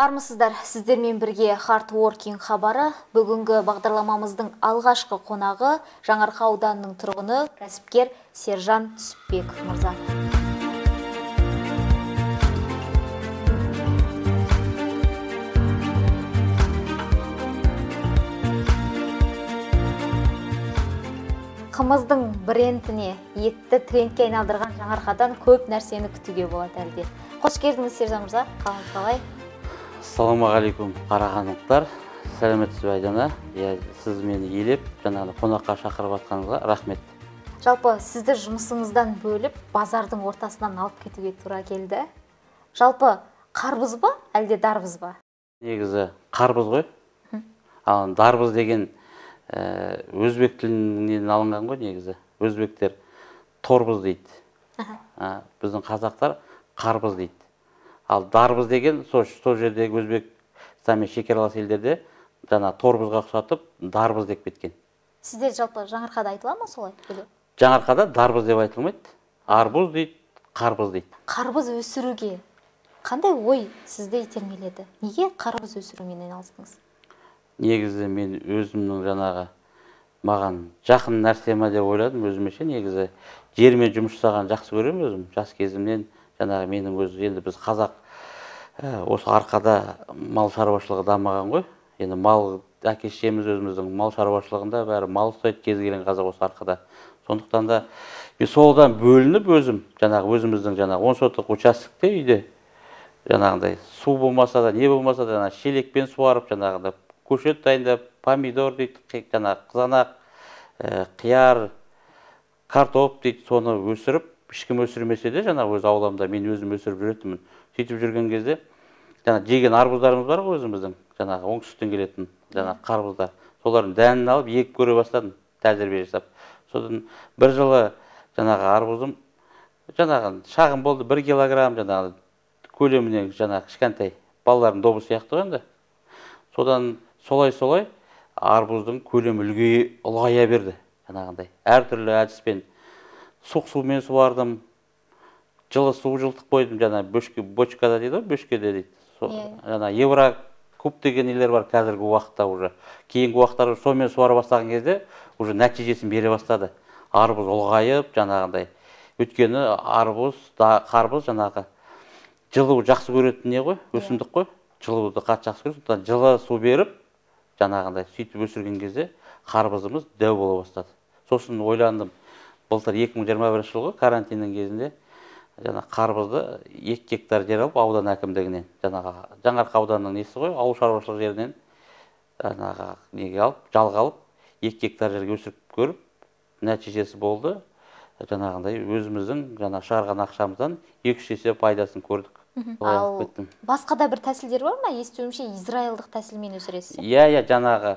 Армысыздар, сіздермен бірге Хартворкинг хабары. Бүгінгі бағдарламамыздың алғашқы қонағы Жаңарқа ауданының тұрғыны кәсіпкер Сержан Түсіпбеков мырза. Қымыздың брендіне, етті трендке айналдырған Жаңарқадан көп нәрсені күтуге болады әлде. Қош келдіңіз, Сержан мырза. Қалыңыз қалай? Ассалаумағалейкум қарағандықтар, сәлеметсіз бе Айдана? Сіз мені елеп, жаңағы қонаққа шақырып атқаныңызға рахмет. Жалпы сізді жұмысыңыздан бөліп, базардың ортасынан алып кетуге тура келді. Жалпы қарбыз ба, әлде дарбыз ба? Негізі қарбыз ғой. Ал дарбыз деген өзбек тілінен алынған ғой негізі. Өзбектер торбыз дейді. Біздің қазақтар қарбыз дейді. Ал дарбыз деген сол жердегі Өзбекстанмен шекаралас елдерде жаңа торбызға ұқсатып дарбыз деп кеткен. Сіздер жалпы Жаңарқада айтыла ма солай? Жаңарқада дарбыз деп айтылмайды. Арбуз дейді, қарбыз дейді. Қарбыз өсіруге қандай ой сізді итермеледі? Неге қарбыз өсірумен айналыстыңыз? Негізі мен өзімнің жаңағы маған жақын нәрсеме деп ойладым өзімше. Негізі жермен жұмыс жасаған жақсы көремін өзім. Жас кезімнен жаңағы менің өзі енді біз қазақ осы арқада мал шаруашылығы дамыған ғой. Енді мал әке-шешеміз өзіміздің мал шаруашылығында бәрі мал ұстайды, кез келген қазақ осы арқада. Сондықтан да солдан бөлініп өзім жаңағы өзіміздің жаңағы 10 сотық участокте үйде жаңағындай су болмаса да не болмаса да жаңағы шелекпен суарып жаңағындай көшет дайындап, помидор дейді, жаңағы қызанақ, қияр, картоп дейді, соны өсіріп, ешкім өсірмесе де жаңағы өз ауламда мен өзім өсіріп жүретінмін. Сөйтіп жүрген кезде жаңағы жеген арбуздарымыз бар ғой өзіміздің, жаңағы оңтүстіктен келетін жаңағы қарбыздар. Солардың дәнін алып егіп көре бастадым, тәжірибе жасап. Содан бір жылы жаңағы арбузым жаңағы шағын болды, 1 килограмм жаңағы көлемінен жаңағы кішкентай балалардың добы сияқты ғой енді. Содан солай арбуздың көлемі ұлғая берді жаңағындай. Әртүрлі әдіспен суық сумен суардым, жылы су жылтып қойдым, жаңағы бочкада дейді, бөшкеде дейді. Жаңағы Еврокуб деген нелер бар қазіргі уақытта уже. Кейінгі уақыттар сонымен суара бастаған кезде уже нәтижесін бере бастады. Арбуз ұлғайып жаңағындай. Өйткені қарбыз жаңағы жылу жақсы көретін не ғой, өсімдік қой. Жылуды қатты жақсы көреді. Жылы су беріп, жаңағындай сөйтіп өсірген кезде қарбызымыз дәу бола бастады. Сосын ойландым, былтыр 2021 жылғы карантиннің кезінде жаңағы қарбызды 2 гектар жер алып аудан әкімдігінен, Жаңарқа ауданының несі ғой, ауыл шаруашылық жерінен жаңағы неге алып, жалға алып 2 гектар жерге өсіріп көріп, нәтижесі болды. Жаңағындай өзіміздің шығарған ақшамыздан 2-3 есе пайдасын көрдік. Ал басқа да бір тәсілдер бар ма? Естуімше израилдық тәсілмен өсіресіз. Иә, жаңағы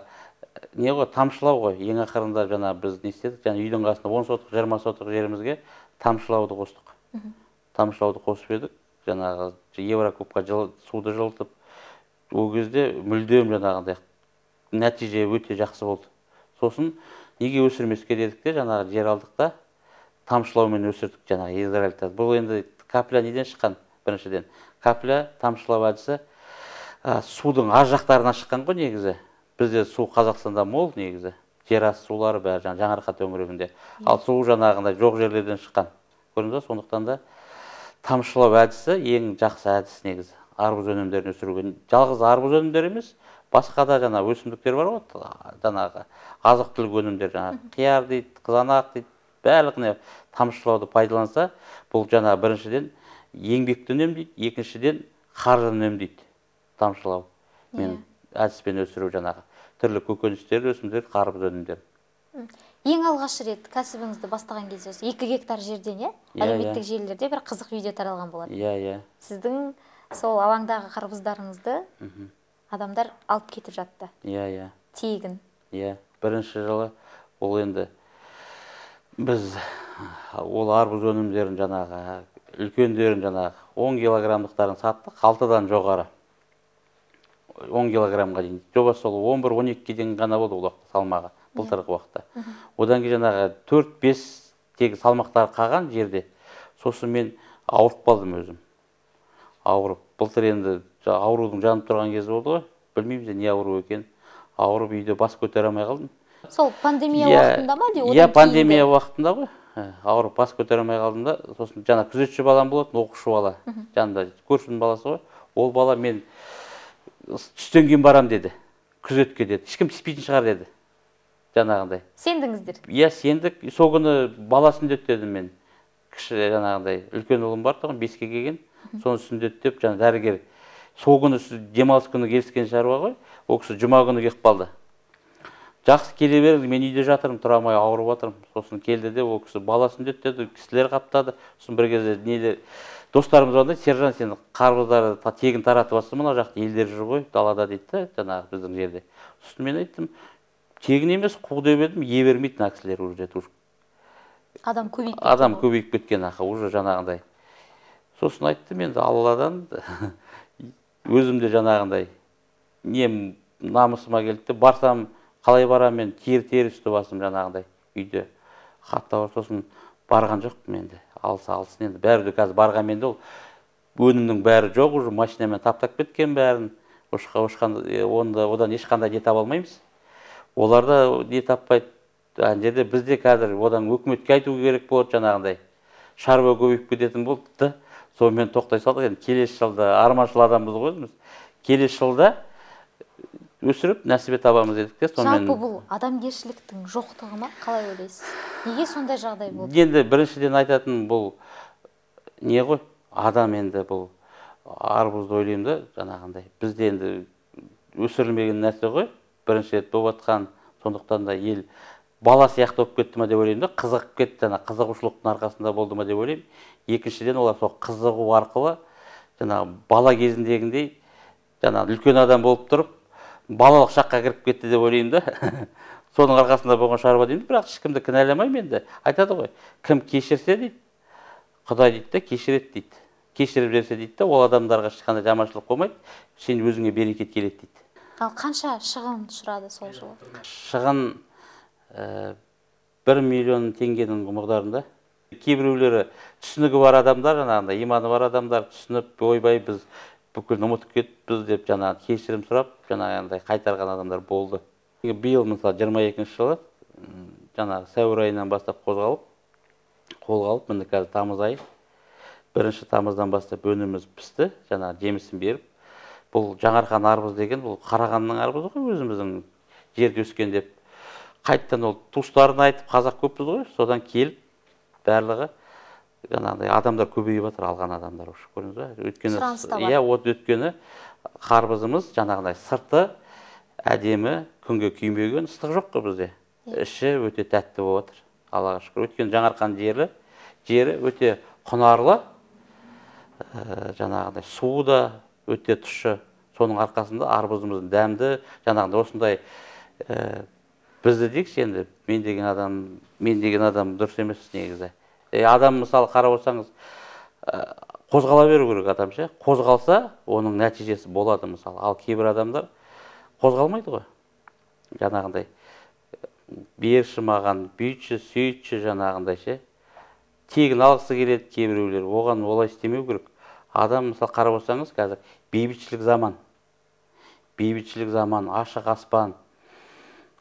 не ғой, тамшылау ғой. Ең ақырында жаңағы біз не істедік? Жаңағы үйдің қасында 10 сотық, 20 сотық жерімізге тамшылауды қостық. Тамшылауды қосып едік. Жаңағы Еврокубқа суды жылытып, ол кезде мүлдем жаңағындай нәтиже өте жақсы болды. Сосын неге өсірмеске дедік те, жаңағы жер алдық та тамшылаумен өсірдік жаңағы израильтер. Бұл енді капля неден шыққан? Біріншіден, капля тамшылау әдісі судың аз жақтарына шыққан ғой негізі. Бізде су Қазақстанда мол негізі. Жер асты сулары бәрі Жаңарқа төңірегінде. Ал су жаңағындай жоқ жерлерден шыққан. Көрдіңіз бе? Сондықтан да тамшылау әдісі ең жақсы әдіс негізі. Арбуз өнімдерін өсіруге. Жалғыз арбуз өнімдері емес, басқа да жаңағы өсімдіктер бар ғой, жаңағы азық-түлік өнімдер, жаңағы қияр дейді, қызанақ дейді, барлығын тамшылауды пайдаланса, бұл жаңағы біріншіден еңбекті үнемдейді, екіншіден қаржыны үнемдейді. Тамшылау мен әдіспен өсіру жаңағы түрлі көкөністер, өсімдіктер, қарбыз өнімдер. Ең алғаш рет кәсібіңізді бастаған кезде 2 гектар жерден, әлеуметтік желілерде бір қызық видео таралған болады. Сіздің сол алаңдағы қарбыздарыңызды адамдар алып кетіп жатты. Тегін. Бірінші жылы ол енді біз ол арбуз өнімдерін жаңағы үлкендерін жаңағы 10 килограммдықтарын саттық, 6-дан жоғары 10 килограммға дейін. Жобасы сол 11-12 дейін ғана болды ол салмағы былтырғы уақытта. Одан кейін жаңағы 4-5 тегі салмақтары қалған жерде. Сосын мен ауырып қалдым өзім. Ауырып, былтыр енді аурудың жанып тұрған кезі болды ғой, білмеймін не ауру екен, ауырып үйде бас көтере алмай қалдым. Сол пандемия уақытында ма? Иә, пандемия уақытында ғой, ауырып бас көтере алмай қалдым да, сосын жаңа күзетші балам болатын, оқушы бала, жанында көршінің баласы ғой, ол бала мен түстен кейін барам деді, күзетке деді, ешкім түспейтін шығар деді, жаңағындай. Сендіңіздер? Иә, сендік, сол күні бала сүндет дедім мен, кіші жаңағындай, үлкен ұлым бар тұғын, 5-ке келген, соны сүндет деп, жаңа дәрігер, сол күні демалыс күні келіскен шаруа ғой, ол кісі жұма күні келіп қалды. Жақсы келе беріңіз, мен үйде жатырмын, тұра алмай ауырып жатырмын. Сосын келді де, ол кісі бала сүндет деді, кісілер қаптады. Сосын бір кезде достарымыз звондайды, сержан, сен қарбыздарды тегін таратып жатсың, мына жақта елдер жүр ғой, далада дейді, жаңағы біздің жерде. Сосын мен айттым, тегін емес, қу деп едім, ие бермейді мына кісілер уже. Адам көбейіп кеткен. Адам көбейіп кеткен ақы, уже жаңағындай. Сосын айттым, енді Алладан өзімде жаңағындай нем намысыма келді, барсам қалай барам, мен тер үсті басым жаңағындай үйде хаттауыр. Сосын барған жоқпын енді, алсын енді, бәрі де қазір барған менде ол өнімнің бәрі жоқ, уже машинамен таптап кеткен бәрін, одан ешқандай не таба алмаймыз. Олар да не таппайды. Ана жерде бізде қазір одан өкіметке айту керек болады, жаңағындай шаруа көбейіп кететін болды да, сонымен тоқтай салдық. Енді келесі жылда арманшыл адамбыз ғой өзіміз, келесі жылда өсіріп нәсібе табамыз дедік те. Жалпы бұл адамгершіліктің жоқтығы ма, қалай ойлайсыз? Неге сондай жағдай болды? Енді біріншіден айтатын бұл не ғой, адам енді бұл арбузды ойлаймын да, жаңағындай. Бізде енді өсірілмеген нәрсе ғой, бірінші рет болып жатқан, сондықтан да ел бала сияқты болып кетті ма деп ойлаймын да, қызығып кетті, қызығушылықтың арқасында болды ма деп ойлаймын. Екіншіден олар сол қызығу арқылы жаңағы бала кезіндегіндей жаңағы үлкен адам болып тұрып, балалық шаққа кіріп кетті деп ойлаймын да. Соның арқасында болған шаруа деймін, бірақ ешкімді кінәламаймын енді. Айтады ғой, кім кешірсе дейді, Құдай дейді да, кешіреді дейді. Кешіріп берсе дейді да, ол адамдарға ешқандай жаманшылық болмайды, сен өзіңе берекет келеді дейді. Ал қанша шығын ұшырады сол жылы? Шығын 1 миллион теңгенің мұғдарында. Кейбіреулері түсінігі бар адамдар, жаңағындай иманы бар адамдар түсініп, ойбай біз бүкіл ұмытып кетіппіз деп жаңағы кешірім сұрап, жаңағындай қайтарған адамдар болды. Биыл мысалы 22-ші жылы жаңағы сәуір айынан бастап қолға алып, міне қазір тамыз айы. 1 тамыздан бастап өніміміз пісті, жаңағы жемісін беріп. Бұл Жаңарқан арбыз деген, бұл Қарағандының арбызы ғой, өзіміздің жерде өскен деп. Қайттан ол туыстарын айтып, қазақ көппіз ғой, содан келіп барлығы жаңағыдай адамдар көбейіп жатыр, алған адамдар уже көрдіңіз ба? Сұраныс та бар. Иә, өйткені қарбызымыз жаңағыдай сырты әдемі, күнге күймеген, ыстық жоқ қой бізде. Іші өте тәтті болып жатыр, Аллаға шүкір. Өйткені Жаңарқан жері өте құнарлы, жаңағыдай суы да өте тұщы. Соның арқасында арбузымыздың дәмді, жаңағыдай осындай бізді дейікші енді, мен деген адам дұрыс емес негізі. Адам мысалы қарап отырсаңыз, қозғала беру керек адам ше. Қозғалса, оның нәтижесі болады мысалы. Ал кейбір адамдар қозғалмайды ғой. Жаңағындай берші маған, бүйтші, сөйтші жаңағындай ше. Тегін алғысы келеді кейбіреулер, оған олай істемеу керек. Адам мысалы қарап отырсаңыз, қазір бейбітшілік заман, ашық аспан,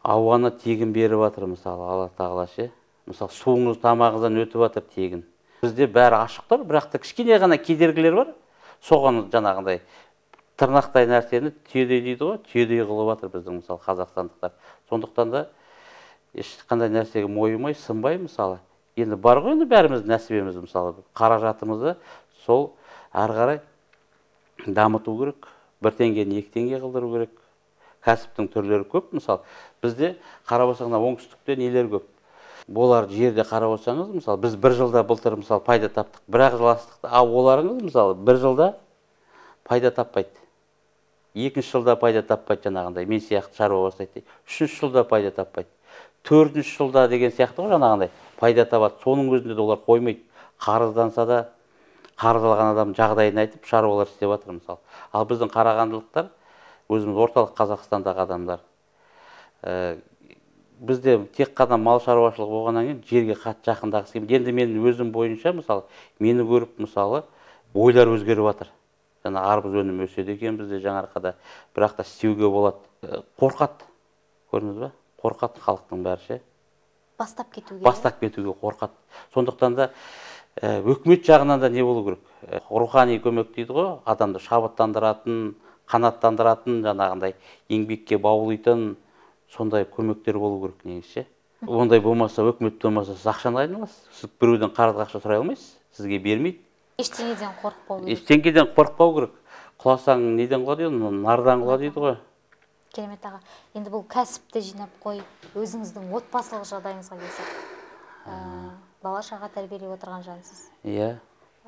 ауаны тегін беріп жатыр мысалы, Алла тағала ше. Мысалы суыңыз тамағыңыздан өтіп жатыр тегін. Бізде бәрі ашық тұр, бірақ та кішкене ғана кедергілер бар. Соған жаңағындай тырнақтай нәрсені түйедей дейді ғой, түйедей қылып жатыр біздің мысалы қазақстандықтар. Сондықтан да ешқандай нәрсеге мойымай, сынбай мысалы. Енді бар ғой енді бәріміз нәсібеміз мысалы, қаражатымызды сол ары қарай дамыту керек. 1 теңгені 2 теңге қылдыру керек. Кәсіптің түрлері көп мысалы. Бізде қарап отырсаңыз оңтүстікте нелер көп. Олар жерде қарап отырсаңыз, мысалы біз 1 жылда былтыр мысалы пайда таптық, 1 жыл астықты. Ал оларыңыз мысалы 1 жылда пайда таппайды. 2-ші жылда пайда таппайды жаңағындай. Мен сияқты шаруа бастайды. 3-ші жылда пайда таппайды. 4-ші жылда деген сияқты ғой жаңағындай пайда табады. Соның өзінде де олар қоймайды. Қарызданса да қарыз алған адам жағдайын айтып шаруалар істеп жатыр мысалы. Ал біздің қарағандылықтар, өзіміз орталық Қазақстандағы адамдар, бізде тек қана мал шаруашылығы болғаннан кейін жерге қатты жақындағысы келмейді. Енді мен өзім бойынша мысалы, мені көріп мысалы ойлар өзгеріп жатыр. жаңа арбуз өнімі өседі екен бізде жаңарқада, бірақ та істеуге болады. Қорқады, көрдіңіз ба? Қорқады халықтың бәрі ше. Бастап кетуге қорқады. Сондықтан да өкімет жағынан да не болу керек? Рухани көмек дейді ғой, адамды шабыттандыратын, қанаттандыратын, жаңағындай еңбекке баулитын сондай көмектер болу керек негізі. Ондай болмаса, өкімет болмаса, сіз ақшаны қайдан аласыз? Сіз біреуден қарыз ақша сұрай алмайсыз, сізге бермейді. Ештеңеден қорықпау керек. Ештеңеден қорықпау керек. Құласаң неден құла дейді, нардан құла дейді ғой. Керемет аға. Енді бұл кәсіпті жинап қойып, өзіңіздің отбасылық жағдайыңызға келсек, бала шаға тәрбиелеп отырған жансыз. Иә,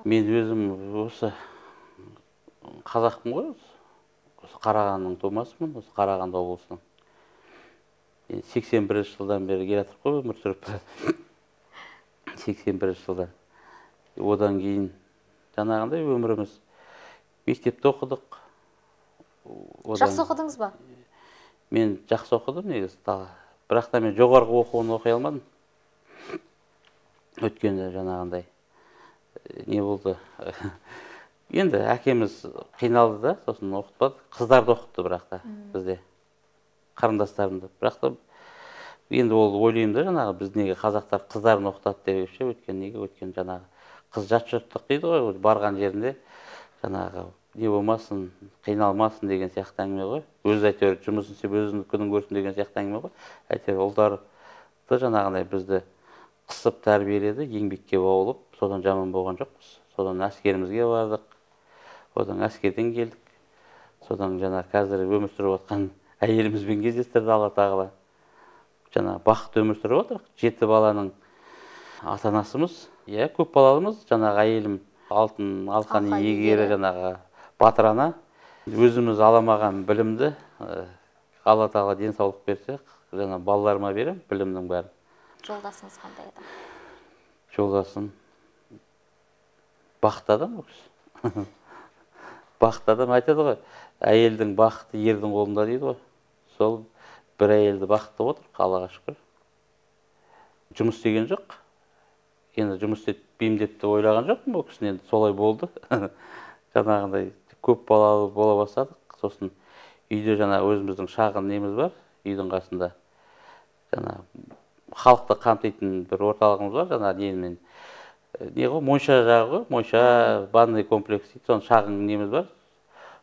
мен өзім осы қазақпын ғой, осы Қарағандының тумасымын, осы Қарағанды облысының. 81 жылдан бері келатыр ғой өмір сүріп. 81 жылдан. Одан кейін жаңағындай өміріміз мектепте оқыдық. Жақсы оқыдыңыз ба? Мен жақсы оқыдым негізі. Бірақ та мен жоғарғы оқуын оқи алмадым. Өткенде жаңағындай не болды? Енді әкеміз қиналды да, сосын оқытпады. Қыздарды оқытты бірақ та бізде. Қарындастарымды. Бірақ та енді ол ойлаймын да, жаңағы біз неге қазақтар қыздарын оқытады деп ше, өткен жаңағы қыз жат жұрттық дейді ғой, барған жерінде жаңағы не болмасын, қиналмасын деген сияқты әңгіме ғой. Өзі әйтеуір жұмысын істеп, өзінің күнін көрсін деген сияқты әңгіме ғой. Әйтеуір ұлдарды жаңағындай бізді қысып тәрбиеледі, еңбекке баулып, содан жаман болған жоқпыз. Содан әскерімізге бардық, одан әскерден келдік. Содан жаңа қазір өмір сүріп отқан әйелімізбен кездестірді Алла тағала. Жаңа бақытты өмір сүріп отырық. 7 баланың ата-анасымыз. Иә, көп балалымыз. Жаңағы әйелім алтын алқан иегері, жаңағы батыр ана. Өзіміз аламаған білімді Алла тағала денсаулық берсе, жаңа балаларыма берем білімнің бәрін. Жолдасыңыз қандай адам? Жолдасым бақытты адам ол. Бақытты адам айтады ғой, әйелдің бақыты ердің қолында дейді ғой. Сол бір әйелді бақытты отыр, Аллаға шүкір. Жұмыс істеген жоқ. Енді жұмыс етпеймін деп те ойлаған жоқпын, ол кісінің енді солай болды. Жаңағындай көп балалы бола бастадық. Сосын үйде жаңа өзіміздің шағын неміз бар, үйдің қасында. Жаңа халықты қамтитын бір орталығымыз бар, жаңа немен не ғой, Монша жағы ғой, Монша банный комплекс дейді, соның шағын неміз бар.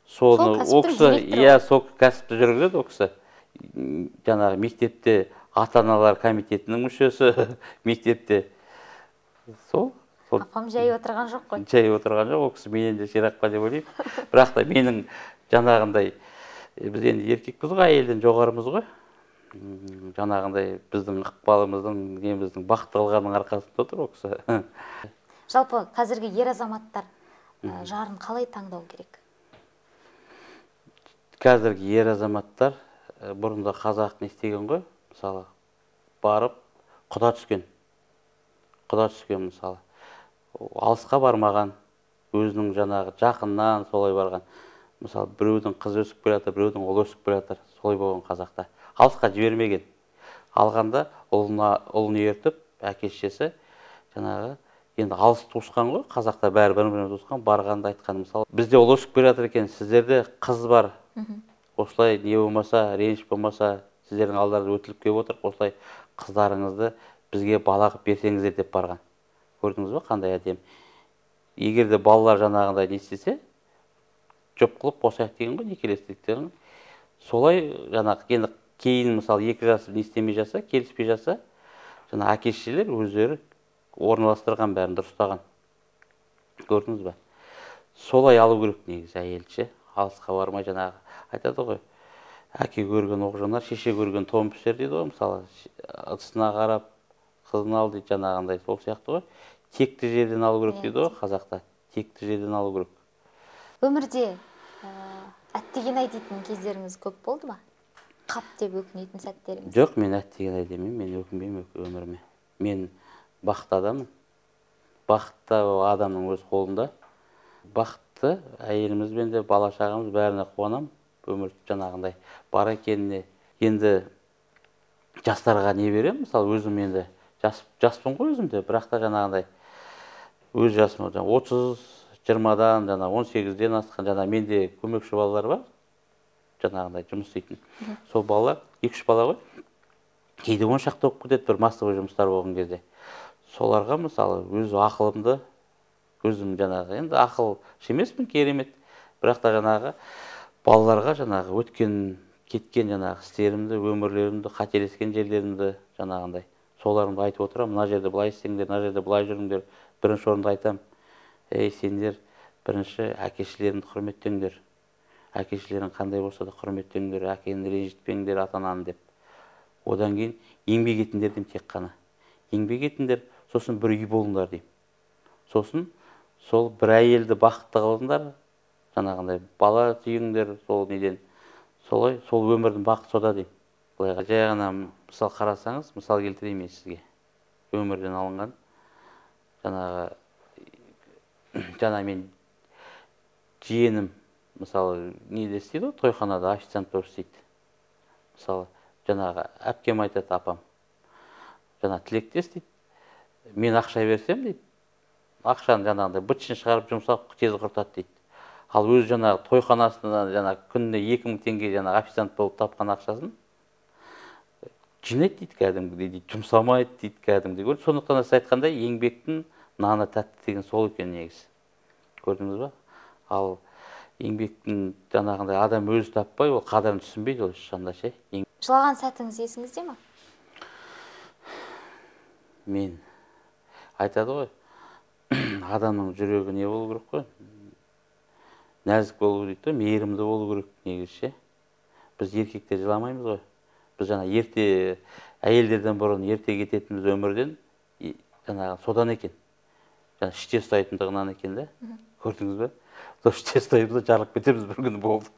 Сол кәсіптің директоры. Иә, сол кәсіпті жүргізеді ол кісі. Жаңағы мектепте ата-аналар комитетінің мүшесі, мектепте. Сол. Апам жай отырған жоқ қой. Жай отырған жоқ, ол кісі менен де шираққа деп ойлаймын. Бірақ та менің жаңағындай, біз енді еркекпіз ғой, әйелден жоғарымыз ғой. Жаңағындай біздің ықпалымыздың, неміздің бақытты қылғанның арқасында отыр ол кісі. Жалпы қазіргі ер азаматтар жарын қалай таңдау керек? Қазіргі ер азаматтар бұрында қазақ не істеген ғой, мысалы, барып құда түскен мысалы. Алысқа бармаған, өзінің жаңағы жақыннан солай барған. Мысалы, біреудің қыз өсіп келе жатыр, біреудің ұл өсіп келе жатыр, солай болған қазақта. Алысқа жібермеген. Алғанда ұлын ертіп, әке-шешесі жаңағы енді алыс туысқан ғой, қазақта бәрі бір-біріне туысқан, барғанда айтқан мысалы, бізде ұл өсіп келе жатыр екен, сіздерде қыз бар. Осылай не болмаса, реніш болмаса, сіздердің алдарыңызда өтіліп келіп отыр, осылай қыздарыңызды бізге бала қылып берсеңіздер деп барған. Көрдіңіз ба, қандай әдемі. Егер де балалар жаңағындай не істесе, жоп қылып босаяқ деген ғой, некелестіктерін. Солай жаңағы енді кейін мысалы 2 жас не істемей жаса, келіспей жаса, жаңа әке-шешелер өздері орналастырған бәрін дұрыстаған. Көрдіңіз ба? Солай алу керек негізі әйелше. Алысқа бармай жаңағы айтады ғой, әке көрген оқ жанар, шеше көрген тон пішер дейді ғой, мысалы, ыдысына қарап қызын ал дейді, жаңағындай сол сияқты ғой. Текті жерден алу керек дейді ғой қазақта. Текті жерден алу керек. Өмірде әттеген-ай дейтін кездеріңіз көп болды ма? Қап деп өкінетін сәттеріңіз? Жоқ, мен әттеген-ай демеймін, мен өкінбеймін өміріме. Мен бақытты адаммын. Бақытты адамның өз қолында. Бақытты әйелімізбен де бала шағамыз бәріне қуанам. Өмір жаңағындай бар екеніне. Енді жастарға не берем? Мысалы, өзім енді жаспын ғой өзімде, бірақ та жаңағындай өз жасым 30, 20-дан, жана 18-ден асқан, жана менде көмекші балалар бар, жанағындай жұмыс істейтін. Сол балалар, 2-3 бала ғой, кейде 10 шақты болып кетеді бір мастығы жұмыстар болған кезде. Соларға мысалы өз ақылымды, өзім жанағы, енді ақыл емеспін, керемет, бірақ та жанағы балаларға жанағы өткен, кеткен жанағы істерімді, өмірлерімді, қателескен жерлерімді жанағындай соларымды айтып отырам. Мына жерде былай істеңдер, мына жерде былай жүріңдер. Бірінші орында айтам, ей сендер бірінші әкешілеріңді құрметтеңдер. Әкешілерің қандай болса да құрметтеңдер, әкені ренжітпеңдер, ата-ананы деп. Одан кейін еңбек етіңдер деймін тек қана. Еңбек етіңдер, сосын бір үй болыңдар деймін. Сосын сол бір әйелді бақытты қылыңдар, жаңағындай бала сүйіңдер, сол неден. Солай, сол өмірдің бақыты сода деймін. Былайға жай ғана мысал қарасаңыз, мысал келтірейін мен сізге. Өмірден алынған. Жаңа мен жиенім, мысалы, неде істейді, тойханада официант болып істейді. Мысалы, жаңағы әпкем айтады, апам. Жаңа тілектес дейді. Мен ақша берсем дейді. Ақшаны жаңағындай бытшын шығарып жұмсап тез құртады дейді. Ал өзі жаңағы тойханасында жаңағы күніне 2000 теңге жаңағы официант болып тапқан ақшасын жинайды дейді кәдімгідей, дейді, жұмсамайды дейді кәдімгідей. Сондықтан сіз айтқандай еңбектің наны тәтті деген сол екен негізі. Көрдіңіз ба? Ал еңбектің жаңағындай адам өзі таппай, ол қадірін түсінбейді ол ешқандай ше. Жылаған сәтіңіз есіңізде ме? Мен айтады ғой, адамның жүрегі не болу керек қой? Нәзік болу дейді, мейірімді болу керек негізі ше. Біз еркектер жыламаймыз ғой. Біз жаңа ерте әйелдерден бұрын ерте кететіміз өмірден жаңағы содан екен. Жаңа іште ұстайтындығынан екен да. Көрдіңіз бе? Сол іште ұстаймыз да жарылып кетеміз бір күні болды.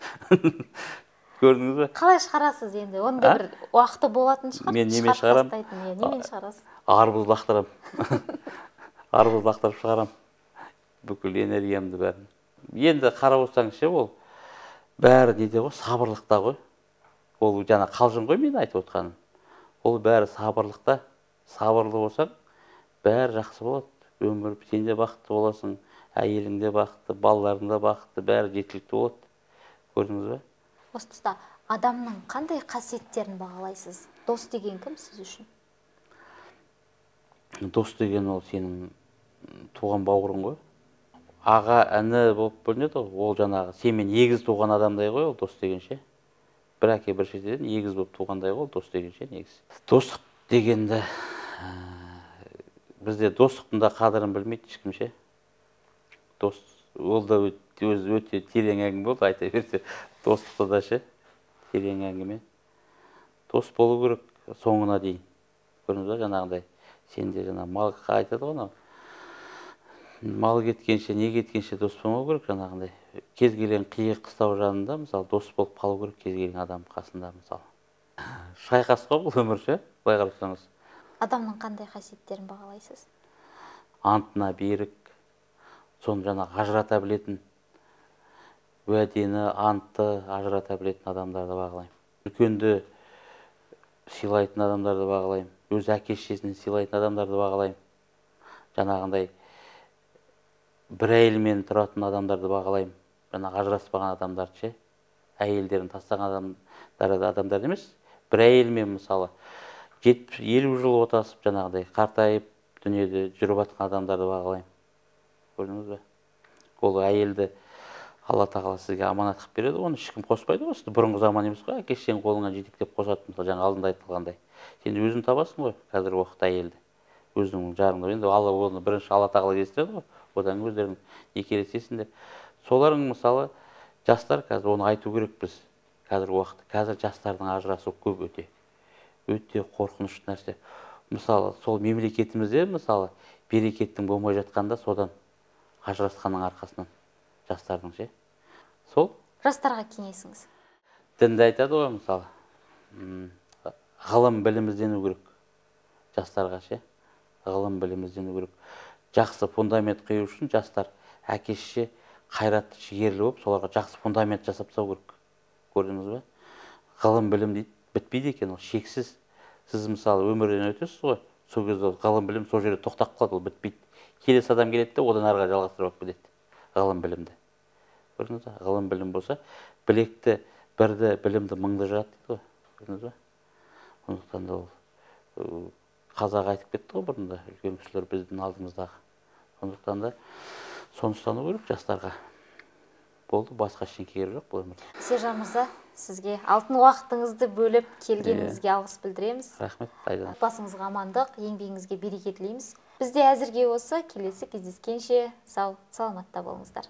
Көрдіңіз бе? Қалай шығарасыз енді? Онда бір уақыты болатын шығар. Мен немен шығарам? Немен шығарасыз? Арбуз лақтырам. Арбуз лақтырып шығарам. Бүкіл энергиямды бәрін. Енді қарап отырсаңыз ше, ол бәрі неде ғой, сабырлықта ғой. Ол жаңа қалжың ғой мен айтып отқаным. Ол бәрі сабырлықта. Сабырлы болсаң, бәрі жақсы болады. Өмір сен де бақытты боласың, әйелің де бақытты, балаларың да бақытты, бәрі жеткілікті болады. Көрдіңіз бе? Осы тұста адамның қандай қасиеттерін бағалайсыз? Дос деген кім сіз үшін? Дос деген ол сенің туған бауырың ғой. Аға, іні болып бөлінеді ғой. Ол жаңағы сенімен егіз туған адамдай ғой, ол дос дегенше. Бір әке бір шешеден егіз болып туғандай ғой, дос дегенше негізі. Достық дегенді бізде достықтың да қадірін білмейді ешкім ше. Дос, ол да өзі өте терең әңгіме болды, айта берсе. Достықты да ше, терең әңгіме. Дос болу керек соңына дейін. Көрдіңіз бе, жаңағындай. Сенде жаңа малға айтады ғой, мал кеткенше, не кеткенше дос болмау керек жаңағындай. Кез келген қиық қыстау жанында, мысалы, дос болып қалу керек кез келген адам қасында, мысалы. Шайқас қой бұл өмір ше, былай қарасаңыз. Адамның қандай қасиеттерін бағалайсыз? Антына берік, соны жаңағы ажырата білетін, уәдені, антты ажырата білетін адамдарды бағалаймын. Үлкенді сыйлайтын адамдарды бағалаймын. Өз әке-шешесін сыйлайтын адамдарды бағалаймын. Жаңағындай бір әйелмен тұратын адамдарды бағалаймын. Жаңағы ажыраспаған адамдарды ше. Әйелдерін тастаған адамдар емес. Бір әйелмен мысалы 50 жыл отасып, жаңағыдай қартайып, дүниеде жүріп жатқан адамдарды бағалаймын. Көрдіңіз бе? Ол әйелді Алла тағала сізге аманат қылып береді, оны ешкім қоспайды ғой. Бұрынғы заман емес қой, әке-шешең қолыңнан жетектеп қосады, мысалы жаңа алдында айтылғандай. Сен өзің табасың ғой, қазіргі уақытта әйелді. Өзіңнің жарыңды. Енді Алла оны бірінші Алла тағала кестіреді ғой. Одан өздерің некелесесіңдер. Соларың мысалы жастар қазір оны айту керек біз. Қазіргі уақытта. Қазір жастардың ажырасуы көп өте. Өте қорқынышты нәрсе. Мысалы сол мемлекетімізде мысалы берекеттің болмай жатқанда содан ажырасқанның арқасынан жастардың ше. Сол жастарға кеңесіңіз? Дінде айтады ғой мысалы. Ғылым білім іздену керек. Жастарға ше. Ғылым білім іздену керек. Жақсы фундамент құю үшін жастар әке-шеше қайратты, жігерлі болып, соларға жақсы фундамент жасап тастау керек. Көрдіңіз бе? Ғылым білім дейді, бітпейді екен, ол шексіз. Сіз мысалы өмірден өтесіз ғой, сол кезде ғылым білім сол жерде тоқтап қалады, ол бітпейді. Келесі адам келеді де, одан арыға жалғастырып кетеді. ғылым білімді. Көрдіңіз ба? Ғылым білім болса, білекті бірді, білімді мыңды жығады дейді ғой. Көрдіңіз ба? Сондықтан да ол қазақ айтып кетті ғой бұрында, үлкен кісілер біздің алдымыздағы. Сондықтан да соны ұстану керек жастарға. Болды, басқа ештеңе керегі жоқ бұл өмірде. Сержан мырза, сізге алтын уақытыңызды бөліп келгеніңізге алғыс білдіреміз. Рахмет, Айдан. Отбасыңызға амандық, еңбегіңізге береке тілейміз. Бізде әзірге осы, келесі кездескенше сау, саламатта болыңыздар.